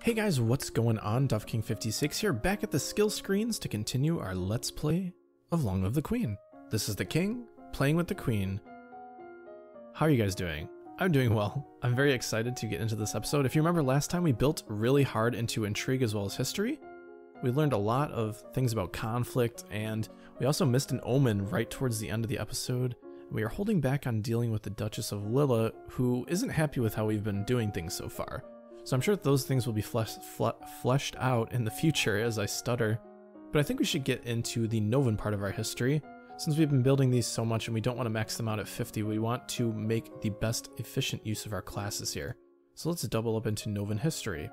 Hey guys, what's going on? DuffKing56 here, back at the skill screens to continue our Let's Play of Long Live the Queen. This is the King, playing with the Queen. How are you guys doing? I'm doing well. I'm very excited to get into this episode. If you remember last time, we built really hard into intrigue as well as history. We learned a lot of things about conflict, and we also missed an omen right towards the end of the episode. We are holding back on dealing with the Duchess of Lilla, who isn't happy with how we've been doing things so far. So I'm sure those things will be fleshed out in the future as I stutter. But I think we should get into the Novan part of our history. Since we've been building these so much and we don't want to max them out at 50, we want to make the best efficient use of our classes here. So let's double up into Novan history.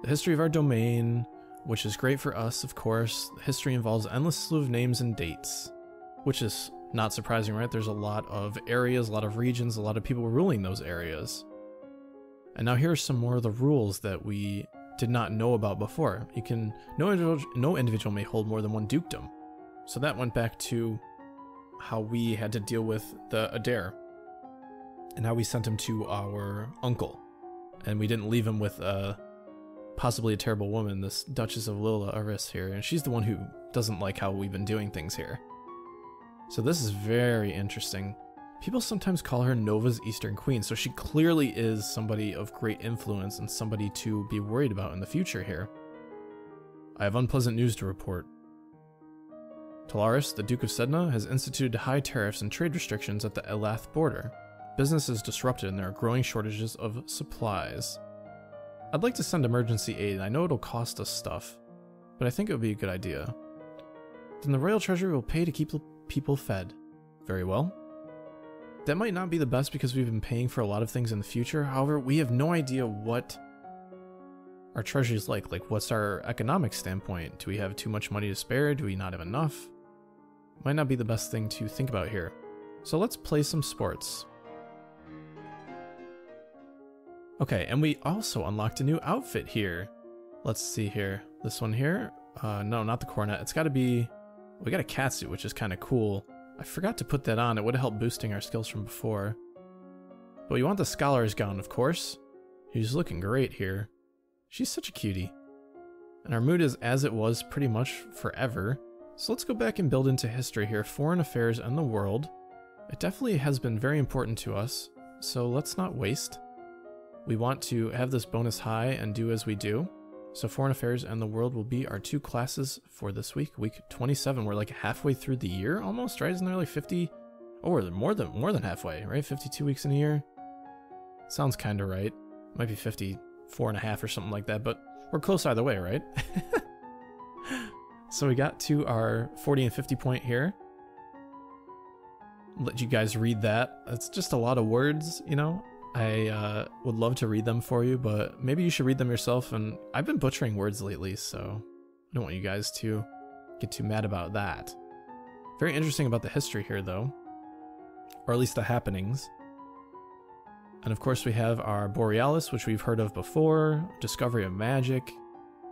The history of our domain, which is great for us, of course. The history involves an endless slew of names and dates, which is not surprising, right? There's a lot of areas, a lot of regions, a lot of people ruling those areas. And now here are some more of the rules that we did not know about before. No individual may hold more than one dukedom. So that went back to how we had to deal with the Adair and how we sent him to our uncle. And we didn't leave him with possibly a terrible woman, this Duchess of Lilla Aris here, and she's the one who doesn't like how we've been doing things here. So this is very interesting. People sometimes call her Nova's Eastern Queen, so she clearly is somebody of great influence and somebody to be worried about in the future here. I have unpleasant news to report. Talaris, the Duke of Sedna, has instituted high tariffs and trade restrictions at the Elath border. Business is disrupted and there are growing shortages of supplies. I'd like to send emergency aid, and I know it'll cost us stuff, but I think it would be a good idea. Then the Royal Treasury will pay to keep the people fed. Very well. That might not be the best because we've been paying for a lot of things in the future. However, we have no idea what our treasury is like. Like, what's our economic standpoint? Do we have too much money to spare? Do we not have enough? Might not be the best thing to think about here. So let's play some sports. Okay, and we also unlocked a new outfit here. Let's see here. This one here? No, not the cornet. It's got to be... We got a catsuit, which is kind of cool. I forgot to put that on. It would have helped boosting our skills from before. But you want the scholar's gown, of course. She's looking great here. She's such a cutie. And our mood is as it was pretty much forever. So let's go back and build into history here. Foreign affairs and the world. It definitely has been very important to us. So let's not waste. We want to have this bonus high and do as we do. So Foreign Affairs and the World will be our two classes for this week. Week 27, we're like halfway through the year almost, right? Isn't there like 50? Oh, we're more than halfway, right? 52 weeks in a year? Sounds kind of right. Might be 54 and a half or something like that, but we're close either way, right? So we got to our 40 and 50 point here. Let you guys read that. It's just a lot of words, you know? I would love to read them for you, but maybe you should read them yourself, and I've been butchering words lately, so I don't want you guys to get too mad about that. Very interesting about the history here, though, or at least the happenings. And of course we have our Borealis, which we've heard of before, discovery of magic,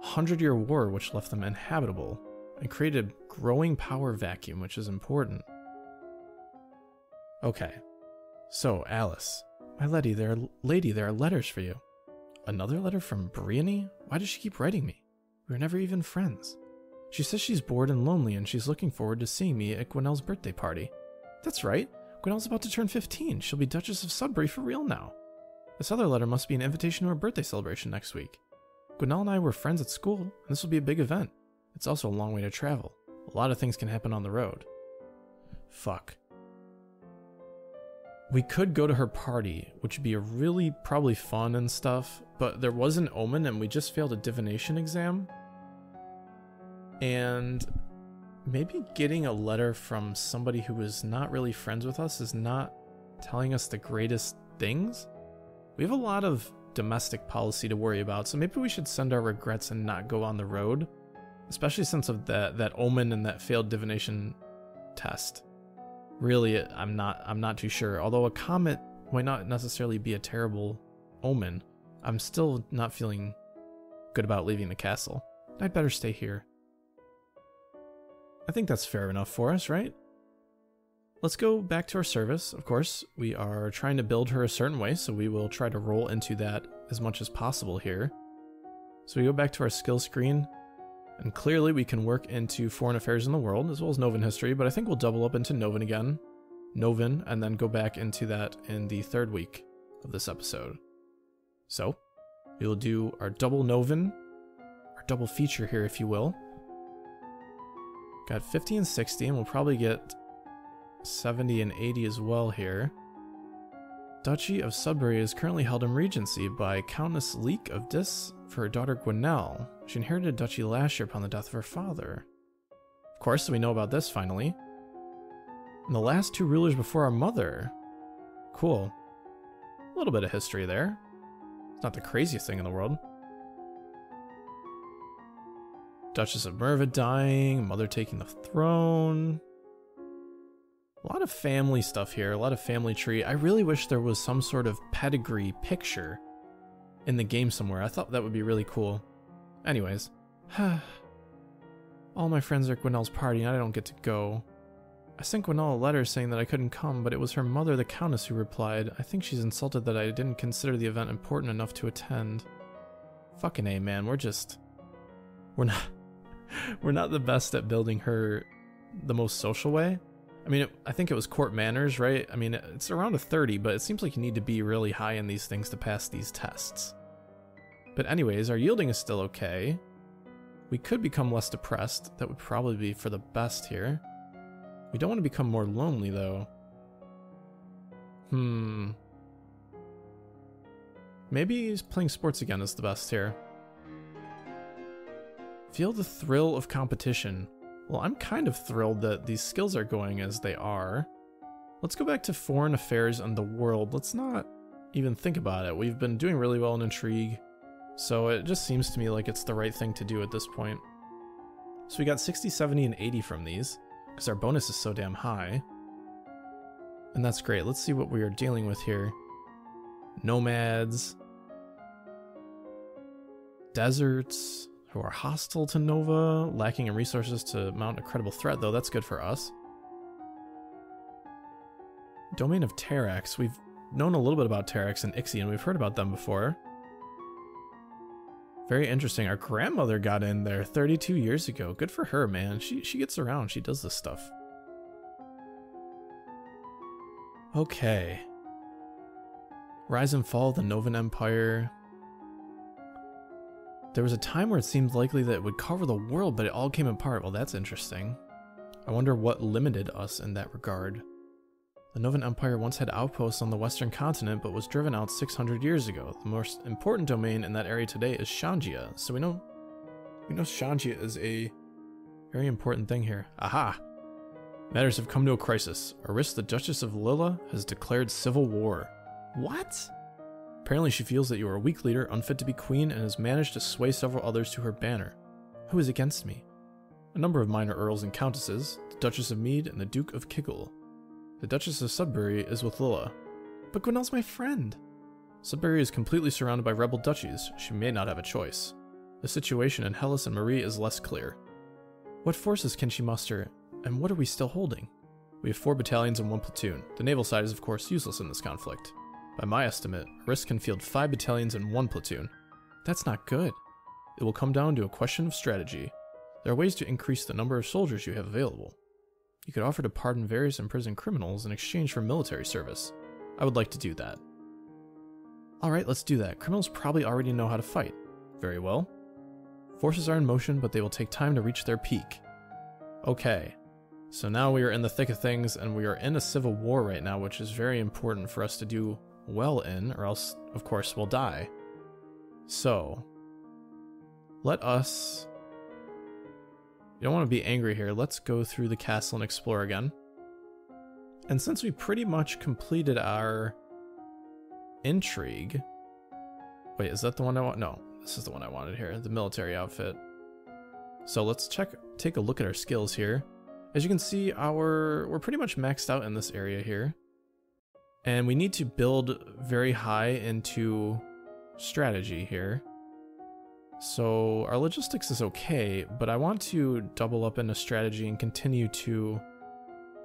100-year war, which left them inhabitable, and created a growing power vacuum, which is important. Okay, so Alice. My lady, there are letters for you. Another letter from Brienne? Why does she keep writing me? We were never even friends. She says she's bored and lonely and she's looking forward to seeing me at Gwenelle's birthday party. That's right, Gwenelle's about to turn 15. She'll be Duchess of Sudbury for real now. This other letter must be an invitation to her birthday celebration next week. Gwenelle and I were friends at school, and this will be a big event. It's also a long way to travel. A lot of things can happen on the road. Fuck. We could go to her party, which would be a really probably fun and stuff, but there was an omen and we just failed a divination exam. And maybe getting a letter from somebody who is not really friends with us is not telling us the greatest things. We have a lot of domestic policy to worry about, so maybe we should send our regrets and not go on the road, especially since of that omen and that failed divination test. Really, I'm not too sure. Although a comet might not necessarily be a terrible omen, I'm still not feeling good about leaving the castle. I'd better stay here. I think that's fair enough for us, right? let's go back to our service. Of course, we are trying to build her a certain way, so we will try to roll into that as much as possible here. So we go back to our skill screen, and clearly we can work into foreign affairs in the world, as well as Novan history, but I think we'll double up into Novan again. Novan, and then go back into that in the 3rd week of this episode. So, we will do our double Novan, our double feature here, if you will. Got 50 and 60, and we'll probably get 70 and 80 as well here. Duchy of Sudbury is currently held in regency by Countess Leek of Dis for her daughter Gwenelle. She inherited duchy last year upon the death of her father. Of course, we know about this finally. And the last 2 rulers before our mother. Cool. A little bit of history there. It's not the craziest thing in the world. Duchess of Merva dying, mother taking the throne. A lot of family stuff here, a lot of family tree. I really wish there was some sort of pedigree picture in the game somewhere. I thought that would be really cool. Anyways. All my friends are at Gwynelle's party and I don't get to go. I sent Gwenelle a letter saying that I couldn't come, but it was her mother, the Countess, who replied. I think she's insulted that I didn't consider the event important enough to attend. Fucking A, man. We're not the best at building her the most social way. I mean, I think it was court manners, right? I mean, it's around a 30, but it seems like you need to be really high in these things to pass these tests. But anyways, our yielding is still okay. We could become less depressed. That would probably be for the best here. We don't want to become more lonely, though. Maybe playing sports again is the best here. Feel the thrill of competition. Well, I'm kind of thrilled that these skills are going as they are. Let's go back to foreign affairs and the world. Let's not even think about it. We've been doing really well in intrigue, so it just seems to me like it's the right thing to do at this point. So we got 60, 70, and 80 from these, because our bonus is so damn high. And that's great. Let's see what we are dealing with here. Nomads. Deserts. Who are hostile to Nova, lacking in resources to mount a credible threat, though that's good for us. Domain of Terrax. We've known a little bit about Terrax and Ixion. We've heard about them before. Very interesting. Our grandmother got in there 32 years ago. Good for her, man. She gets around. She does this stuff. Okay. Rise and fall of the Novan Empire. There was a time where it seemed likely that it would cover the world, but it all came apart. Well, that's interesting. I wonder what limited us in that regard. The Novan Empire once had outposts on the western continent, but was driven out 600 years ago. The most important domain in that area today is Shangia, so we know Shangia is a very important thing here. Aha! Matters have come to a crisis. Aris, the Duchess of Lilla, has declared civil war. What? Apparently she feels that you are a weak leader, unfit to be queen, and has managed to sway several others to her banner. Who is against me? A number of minor earls and countesses, the Duchess of Mead and the Duke of Kiggle. The Duchess of Sudbury is with Lilla. But Gwenelle's my friend. Sudbury is completely surrounded by rebel duchies. She may not have a choice. The situation in Hellas and Marie is less clear. What forces can she muster, and what are we still holding? We have 4 battalions and 1 platoon. The naval side is of course useless in this conflict. By my estimate, Aris can field 5 battalions and 1 platoon. That's not good. It will come down to a question of strategy. There are ways to increase the number of soldiers you have available. You could offer to pardon various imprisoned criminals in exchange for military service. I would like to do that. Alright, let's do that. Criminals probably already know how to fight. Very well. Forces are in motion, but they will take time to reach their peak. Okay. So now we are in the thick of things, and we are in a civil war right now, which is very important for us to do well in, or else, of course, we'll die. So, let us... You don't want to be angry here. Let's go through the castle and explore again. And since we pretty much completed our intrigue... Wait, is that the one I want? No, this is the one I wanted here, the military outfit. So let's take a look at our skills here. As you can see, we're pretty much maxed out in this area here. And we need to build very high into strategy here. So our logistics is okay, but I want to double up into strategy and continue to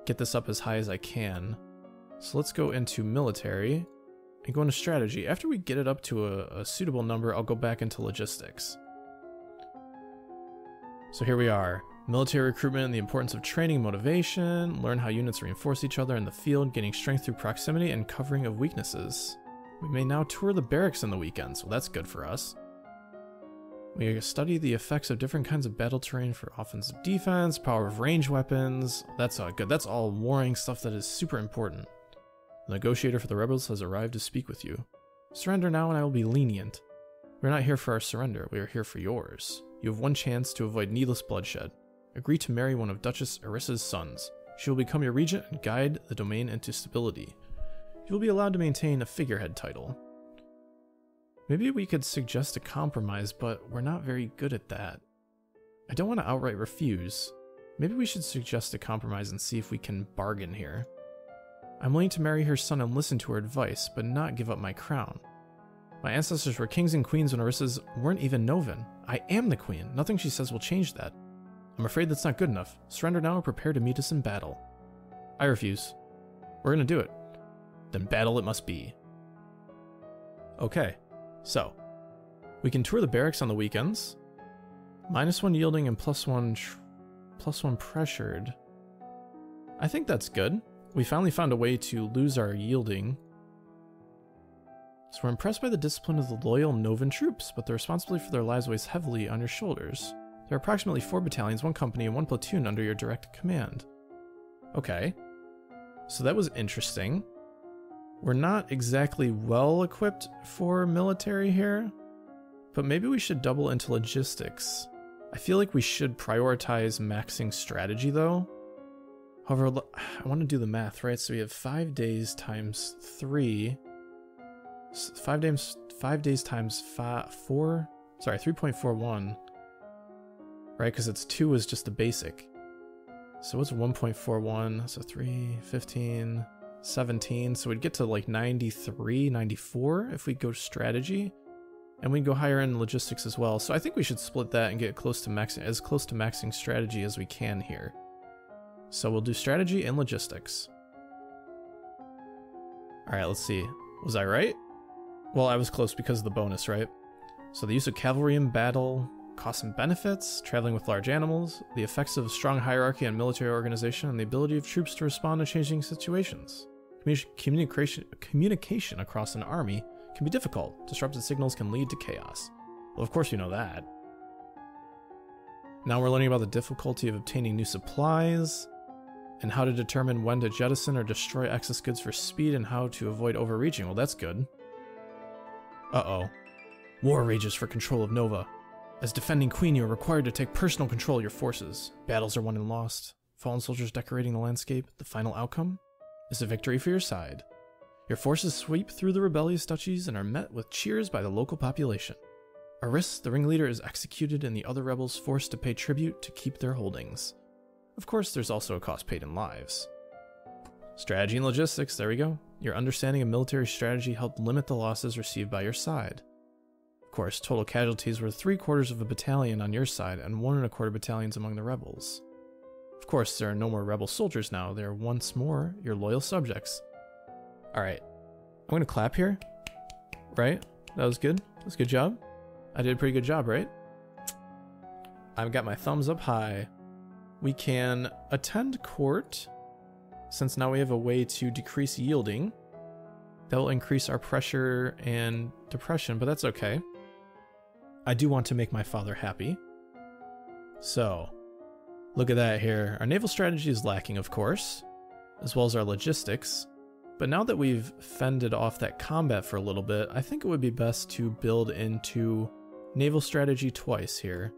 get this up as high as I can. So let's go into military and go into strategy. After we get it up to a suitable number, I'll go back into logistics. So here we are. Military recruitment and the importance of training and motivation. Learn how units reinforce each other in the field, gaining strength through proximity and covering of weaknesses. We may now tour the barracks on the weekends. Well, that's good for us. We study the effects of different kinds of battle terrain for offensive defense, power of range weapons. That's good. That's all warring stuff that is super important. The negotiator for the rebels has arrived to speak with you. Surrender now and I will be lenient. We are not here for our surrender. We are here for yours. You have one chance to avoid needless bloodshed. Agree to marry one of Duchess Erissa's sons. She will become your regent and guide the domain into stability. You will be allowed to maintain a figurehead title. Maybe we could suggest a compromise, but we're not very good at that. I don't want to outright refuse. Maybe we should suggest a compromise and see if we can bargain here. I'm willing to marry her son and listen to her advice, but not give up my crown. My ancestors were kings and queens when Erissa's weren't even Novan. I am the queen. Nothing she says will change that. I'm afraid that's not good enough. Surrender now or prepare to meet us in battle. I refuse. We're gonna do it. Then battle it must be. Okay, so we can tour the barracks on the weekends. -1 yielding and +1 pressured. I think that's good. We finally found a way to lose our yielding. So we're impressed by the discipline of the loyal Novan troops, but the responsibility for their lives weighs heavily on your shoulders. There are approximately 4 battalions, 1 company, and 1 platoon under your direct command. Okay. So that was interesting. We're not exactly well equipped for military here, but maybe we should double into logistics. I feel like we should prioritize maxing strategy though. However, I want to do the math, right? So we have 5 days times 3. 5 days times 4. Sorry, 3.41. Right, because it's 2 is just the basic. So what's 1.41? So 3, 15, 17. So we'd get to like 93, 94 if we go strategy. And we'd go higher in logistics as well. So I think we should split that and get close to maxing strategy as we can here. So we'll do strategy and logistics. Alright, let's see. Was I right? Well, I was close because of the bonus, right? So the use of cavalry in battle, costs and benefits, traveling with large animals, the effects of strong hierarchy on military organization, and the ability of troops to respond to changing situations. Communication across an army can be difficult. Disrupted signals can lead to chaos. Well, of course you know that. Now we're learning about the difficulty of obtaining new supplies, and how to determine when to jettison or destroy excess goods for speed, and how to avoid overreaching. Well, that's good. Uh-oh. War rages for control of Nova. As defending queen, you are required to take personal control of your forces. Battles are won and lost. Fallen soldiers decorating the landscape. The final outcome is a victory for your side. Your forces sweep through the rebellious duchies and are met with cheers by the local population. Eris, the ringleader, is executed and the other rebels forced to pay tribute to keep their holdings. Of course, there's also a cost paid in lives. Strategy and logistics, there we go. Your understanding of military strategy helped limit the losses received by your side. Of course, total casualties were 3/4 of a battalion on your side and 1 1/4 battalions among the rebels. Of course, there are no more rebel soldiers now. They are once more your loyal subjects. Alright, I'm gonna clap here. Right? That was good. That was a good job. I did a pretty good job, right? I've got my thumbs up high. We can attend court, since now we have a way to decrease yielding. That will increase our pressure and depression, but that's okay. I do want to make my father happy. So, look at that here. Our naval strategy is lacking, of course, as well as our logistics. But now that we've fended off that combat for a little bit, I think it would be best to build into naval strategy twice here.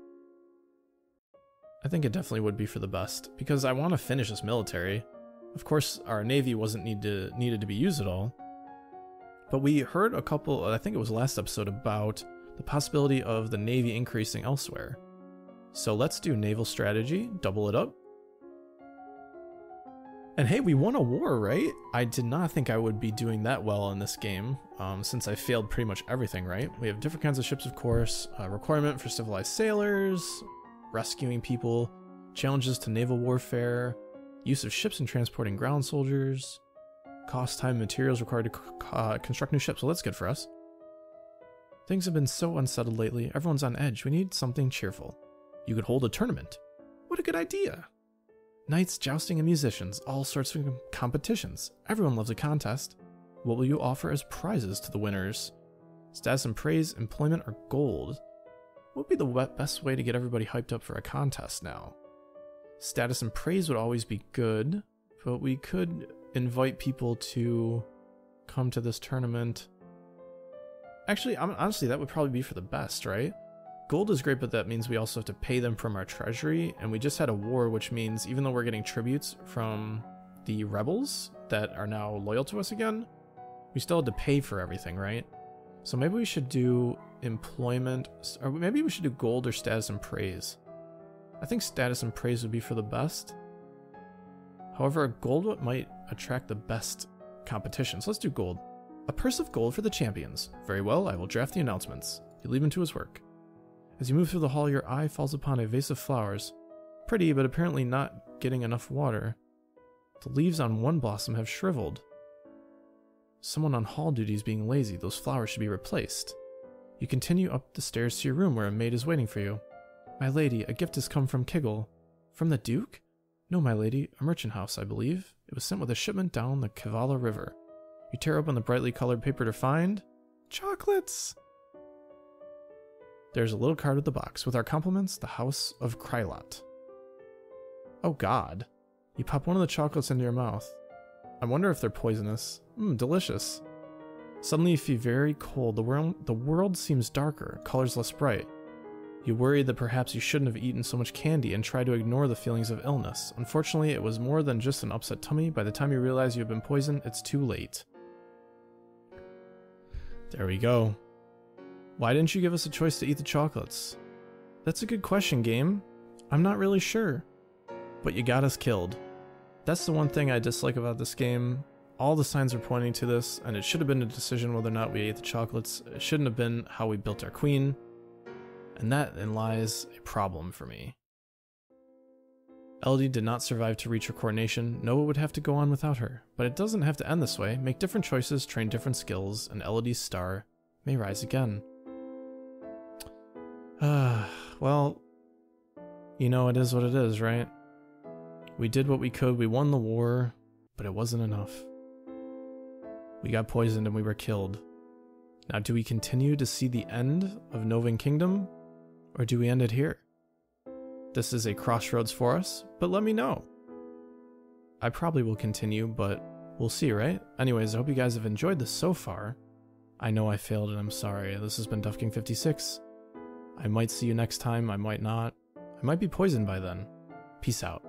I think it definitely would be for the best, because I want to finish this military. Of course, our navy wasn't needed to be used at all. But we heard a couple, I think it was last episode, about the possibility of the navy increasing elsewhere. So let's do naval strategy, double it up. And hey, we won a war, right? I did not think I would be doing that well in this game, since I failed pretty much everything, right? We have different kinds of ships, of course, requirement for civilized sailors, rescuing people, challenges to naval warfare, Use of ships in transporting ground soldiers. Cost, time, materials required to construct new ships. Well, that's good for us. Things have been so unsettled lately. Everyone's on edge. We need something cheerful. You could hold a tournament. What a good idea. Knights, jousting, and musicians. All sorts of competitions. Everyone loves a contest. What will you offer as prizes to the winners? Status and praise, employment, or gold? What would be the best way to get everybody hyped up for a contest now? Status and praise would always be good, but we could invite people to come to this tournament. Actually, honestly, that would probably be for the best, right? Gold is great, but that means we also have to pay them from our treasury, and we just had a war, which means even though we're getting tributes from the rebels that are now loyal to us again, we still had to pay for everything, right? So maybe we should do employment, or maybe we should do gold or status and praise. I think status and praise would be for the best. However, gold might attract the best competition, so let's do gold. A purse of gold for the champions. Very well, I will draft the announcements. You leave him to his work. As you move through the hall, your eye falls upon a vase of flowers. Pretty, but apparently not getting enough water. The leaves on one blossom have shriveled. Someone on hall duty is being lazy. Those flowers should be replaced. You continue up the stairs to your room where a maid is waiting for you. My lady, a gift has come from Kiggle. From the Duke? No, my lady, a merchant house, I believe. It was sent with a shipment down the Kavala River. You tear open the brightly colored paper to find... chocolates! There's a little card with the box. With our compliments, the House of Krylot. Oh god. You pop one of the chocolates into your mouth. I wonder if they're poisonous. Delicious. Suddenly you feel very cold. The world seems darker, colors less bright. You worry that perhaps you shouldn't have eaten so much candy and try to ignore the feelings of illness. Unfortunately, it was more than just an upset tummy. By the time you realize you have been poisoned, it's too late. There we go. Why didn't you give us a choice to eat the chocolates? That's a good question, game. I'm not really sure. But you got us killed. That's the one thing I dislike about this game. All the signs are pointing to this, and it should have been a decision whether or not we ate the chocolates. It shouldn't have been how we built our queen. And that then lies a problem for me. Elodie did not survive to reach her coronation. Noah would have to go on without her. But it doesn't have to end this way. Make different choices, train different skills, and Elodie's star may rise again. Well, you know, it is what it is, right? We did what we could, we won the war, but it wasn't enough. We got poisoned and we were killed. Now, do we continue to see the end of Novan Kingdom, or do we end it here? This is a crossroads for us, but let me know. I probably will continue, but we'll see, right? Anyways, I hope you guys have enjoyed this so far. I know I failed and I'm sorry. This has been DuffKing56. I might see you next time, I might not. I might be poisoned by then. Peace out.